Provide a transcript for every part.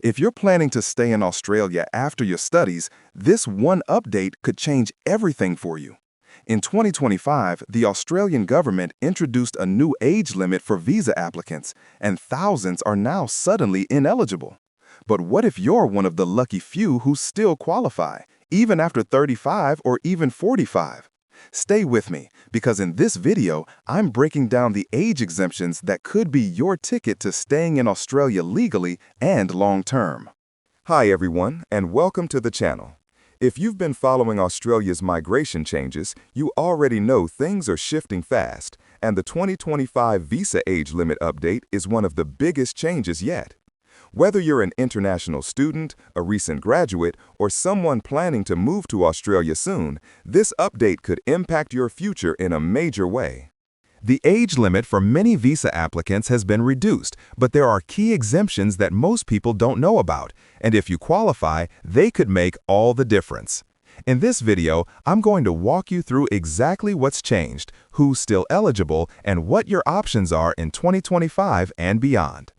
If you're planning to stay in Australia after your studies, this one update could change everything for you. In 2025, the Australian government introduced a new age limit for visa applicants, and thousands are now suddenly ineligible. But what if you're one of the lucky few who still qualify, even after 35 or even 45? Stay with me, because in this video, I'm breaking down the age exemptions that could be your ticket to staying in Australia legally and long-term. Hi everyone, and welcome to the channel. If you've been following Australia's migration changes, you already know things are shifting fast, and the 2025 visa age limit update is one of the biggest changes yet. Whether you're an international student, a recent graduate, or someone planning to move to Australia soon, this update could impact your future in a major way. The age limit for many visa applicants has been reduced, but there are key exemptions that most people don't know about, and if you qualify, they could make all the difference. In this video, I'm going to walk you through exactly what's changed, who's still eligible, and what your options are in 2025 and beyond.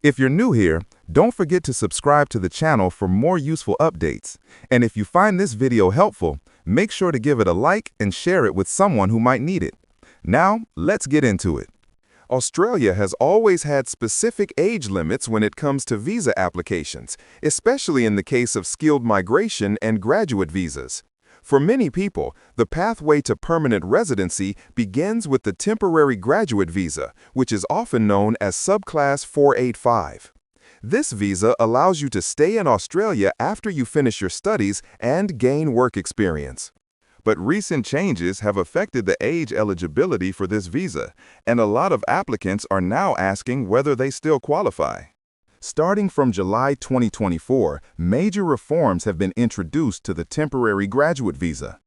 If you're new here, don't forget to subscribe to the channel for more useful updates. And if you find this video helpful, make sure to give it a like and share it with someone who might need it. Now, let's get into it. Australia has always had specific age limits when it comes to visa applications, especially in the case of skilled migration and graduate visas. For many people, the pathway to permanent residency begins with the temporary graduate visa, which is often known as Subclass 485. This visa allows you to stay in Australia after you finish your studies and gain work experience. But recent changes have affected the age eligibility for this visa, and a lot of applicants are now asking whether they still qualify. Starting from July 2024, major reforms have been introduced to the temporary graduate visa.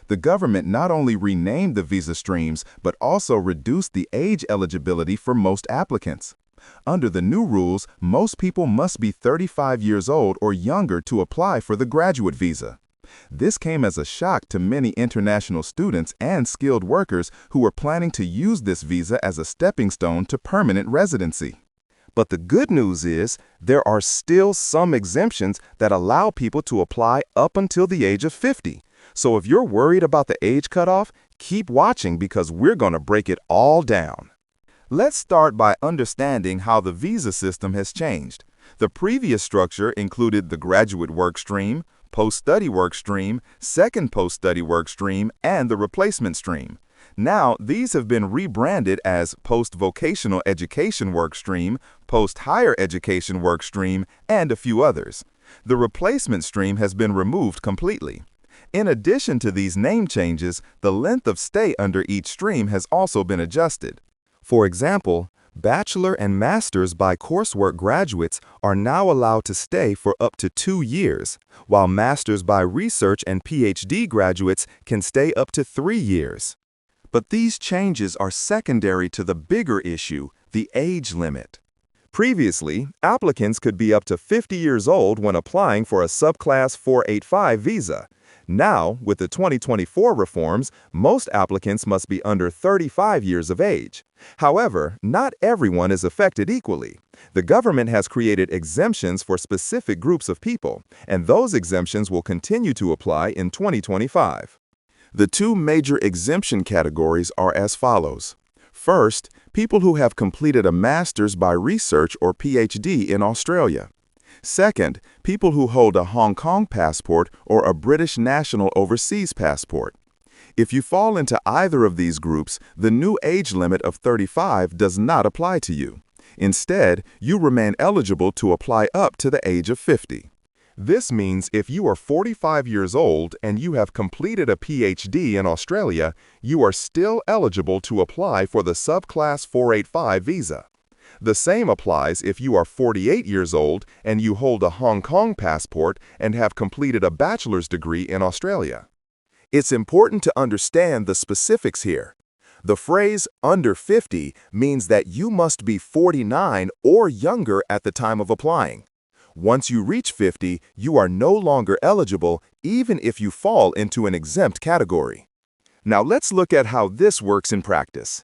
The government not only renamed the visa streams, but also reduced the age eligibility for most applicants. Under the new rules, most people must be 35 years old or younger to apply for the graduate visa. This came as a shock to many international students and skilled workers who were planning to use this visa as a stepping stone to permanent residency. But the good news is, there are still some exemptions that allow people to apply up until the age of 50. So if you're worried about the age cutoff, keep watching because we're going to break it all down. Let's start by understanding how the visa system has changed. The previous structure included the graduate work stream, post-study work stream, second post-study work stream, and the replacement stream. Now, these have been rebranded as post-vocational education work stream, post-higher education work stream, and a few others. The replacement stream has been removed completely. In addition to these name changes, the length of stay under each stream has also been adjusted. For example, bachelor and master's by coursework graduates are now allowed to stay for up to 2 years, while master's by research and PhD graduates can stay up to 3 years. But these changes are secondary to the bigger issue, the age limit. Previously, applicants could be up to 50 years old when applying for a Subclass 485 visa. Now, with the 2024 reforms, most applicants must be under 35 years of age. However, not everyone is affected equally. The government has created exemptions for specific groups of people, and those exemptions will continue to apply in 2025. The two major exemption categories are as follows. First, people who have completed a master's by research or PhD in Australia. Second, people who hold a Hong Kong passport or a British national overseas passport. If you fall into either of these groups, the new age limit of 35 does not apply to you. Instead, you remain eligible to apply up to the age of 50. This means if you are 45 years old and you have completed a PhD in Australia, you are still eligible to apply for the Subclass 485 visa. The same applies if you are 48 years old and you hold a Hong Kong passport and have completed a bachelor's degree in Australia. It's important to understand the specifics here. The phrase under 50 means that you must be 49 or younger at the time of applying. Once you reach 50, you are no longer eligible even if you fall into an exempt category. Now let's look at how this works in practice.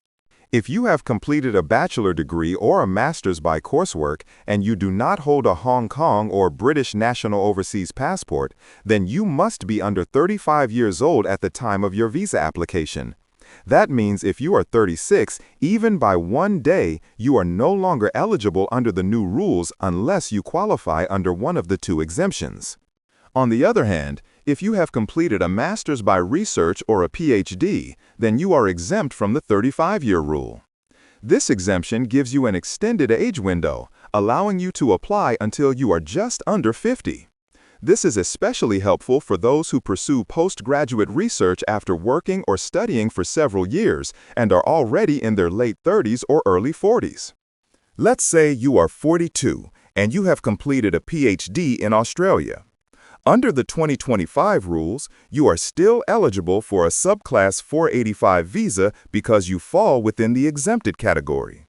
If you have completed a bachelor degree or a master's by coursework and you do not hold a Hong Kong or British national overseas passport, then you must be under 35 years old at the time of your visa application. That means if you are 36, even by one day, you are no longer eligible under the new rules unless you qualify under one of the two exemptions. On the other hand, if you have completed a master's by research or a PhD, then you are exempt from the 35-year rule. This exemption gives you an extended age window, allowing you to apply until you are just under 50. This is especially helpful for those who pursue postgraduate research after working or studying for several years and are already in their late 30s or early 40s. Let's say you are 42 and you have completed a PhD in Australia. Under the 2025 rules, you are still eligible for a Subclass 485 visa because you fall within the exempted category.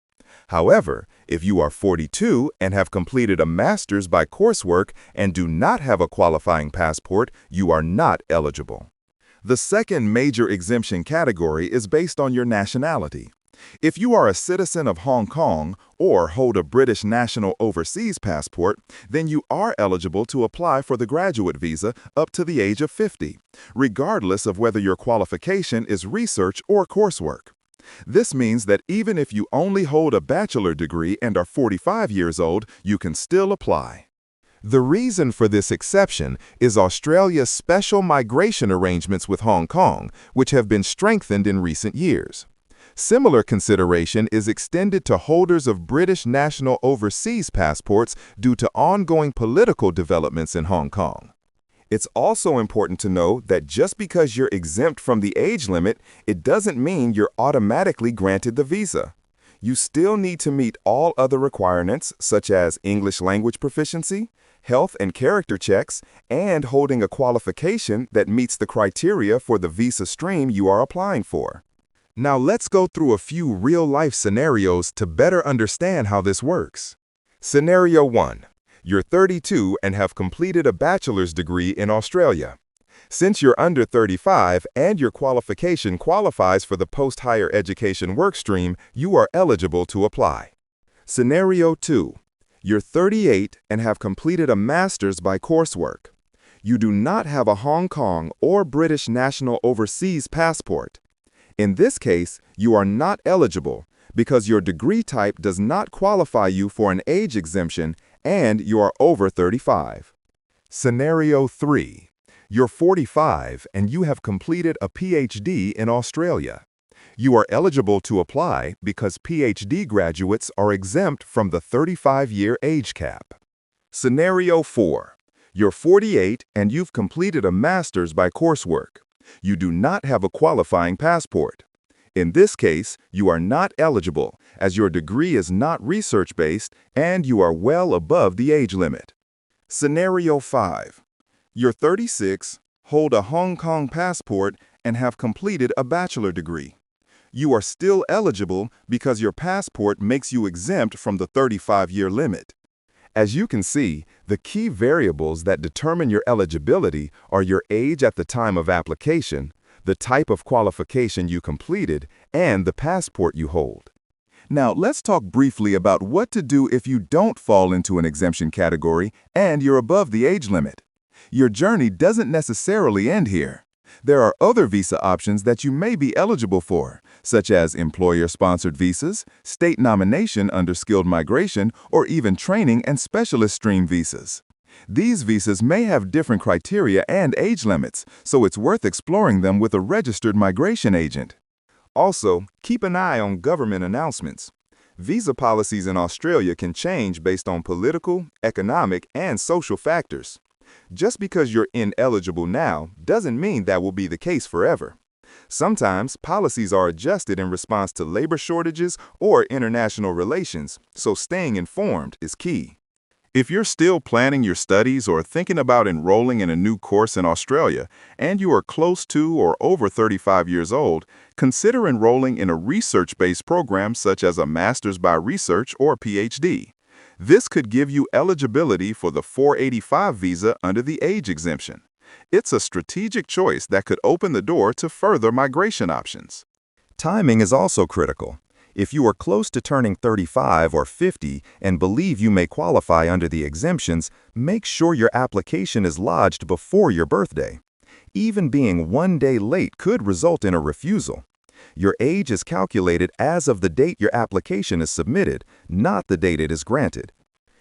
However, if you are 42 and have completed a master's by coursework and do not have a qualifying passport, you are not eligible. The second major exemption category is based on your nationality. If you are a citizen of Hong Kong or hold a British national overseas passport, then you are eligible to apply for the graduate visa up to the age of 50, regardless of whether your qualification is research or coursework. This means that even if you only hold a bachelor degree and are 45 years old, you can still apply. The reason for this exception is Australia's special migration arrangements with Hong Kong, which have been strengthened in recent years. Similar consideration is extended to holders of British national overseas passports due to ongoing political developments in Hong Kong. It's also important to know that just because you're exempt from the age limit, it doesn't mean you're automatically granted the visa. You still need to meet all other requirements, such as English language proficiency, health and character checks, and holding a qualification that meets the criteria for the visa stream you are applying for. Now let's go through a few real-life scenarios to better understand how this works. Scenario 1. You're 32 and have completed a bachelor's degree in Australia. Since you're under 35 and your qualification qualifies for the post-higher education workstream, you are eligible to apply. Scenario 2. You're 38 and have completed a master's by coursework. You do not have a Hong Kong or British national overseas passport. In this case, you are not eligible because your degree type does not qualify you for an age exemption and you are over 35. Scenario 3. You're 45 and you have completed a PhD in Australia. You are eligible to apply because PhD graduates are exempt from the 35-year age cap. Scenario 4. You're 48 and you've completed a master's by coursework. You do not have a qualifying passport. In this case, you are not eligible as your degree is not research-based and you are well above the age limit. Scenario 5. You're 36, hold a Hong Kong passport, and have completed a bachelor degree. You are still eligible because your passport makes you exempt from the 35-year limit. As you can see, the key variables that determine your eligibility are your age at the time of application, the type of qualification you completed, and the passport you hold. Now, let's talk briefly about what to do if you don't fall into an exemption category and you're above the age limit. Your journey doesn't necessarily end here. There are other visa options that you may be eligible for, such as employer-sponsored visas, state nomination under skilled migration, or even training and specialist stream visas. These visas may have different criteria and age limits, so it's worth exploring them with a registered migration agent. Also, keep an eye on government announcements. Visa policies in Australia can change based on political, economic, and social factors. Just because you're ineligible now doesn't mean that will be the case forever. Sometimes policies are adjusted in response to labor shortages or international relations, so staying informed is key. If you're still planning your studies or thinking about enrolling in a new course in Australia, and you are close to or over 35 years old, consider enrolling in a research-based program such as a Master's by Research or PhD. This could give you eligibility for the 485 visa under the age exemption. It's a strategic choice that could open the door to further migration options. Timing is also critical. If you are close to turning 35 or 50 and believe you may qualify under the exemptions, make sure your application is lodged before your birthday. Even being 1 day late could result in a refusal. Your age is calculated as of the date your application is submitted, not the date it is granted.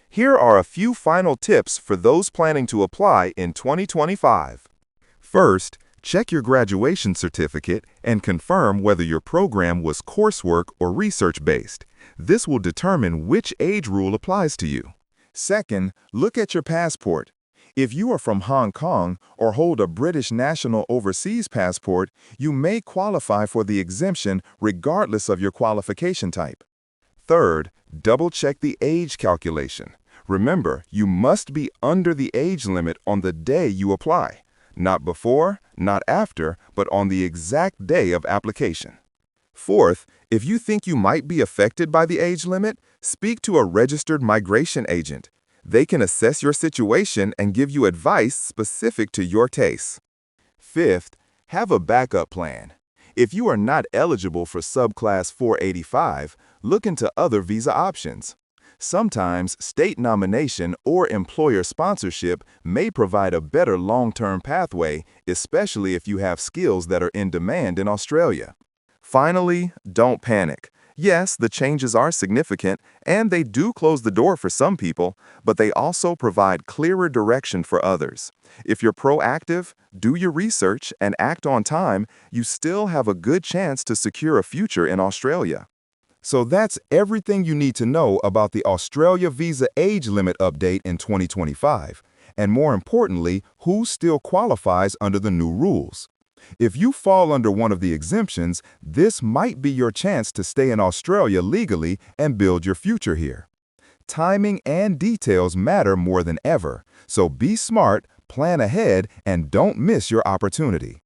Here are a few final tips for those planning to apply in 2025. First, check your graduation certificate and confirm whether your program was coursework or research-based. This will determine which age rule applies to you. Second, look at your passport. If you are from Hong Kong or hold a British national overseas passport, you may qualify for the exemption regardless of your qualification type. Third, double-check the age calculation. Remember, you must be under the age limit on the day you apply. Not before, not after, but on the exact day of application. Fourth, if you think you might be affected by the age limit, speak to a registered migration agent. They can assess your situation and give you advice specific to your tastes. Fifth, have a backup plan. If you are not eligible for Subclass 485, look into other visa options. Sometimes state nomination or employer sponsorship may provide a better long-term pathway, especially if you have skills that are in demand in Australia. Finally, don't panic. Yes, the changes are significant, and they do close the door for some people, but they also provide clearer direction for others. If you're proactive, do your research, and act on time, you still have a good chance to secure a future in Australia. So that's everything you need to know about the Australia Visa Age Limit update in 2025, and more importantly, who still qualifies under the new rules. If you fall under one of the exemptions, this might be your chance to stay in Australia legally and build your future here. Timing and details matter more than ever, so be smart, plan ahead, and don't miss your opportunity.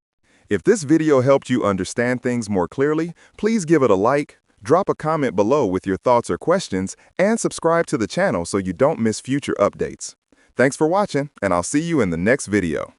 If this video helped you understand things more clearly, please give it a like, drop a comment below with your thoughts or questions, and subscribe to the channel so you don't miss future updates. Thanks for watching, and I'll see you in the next video.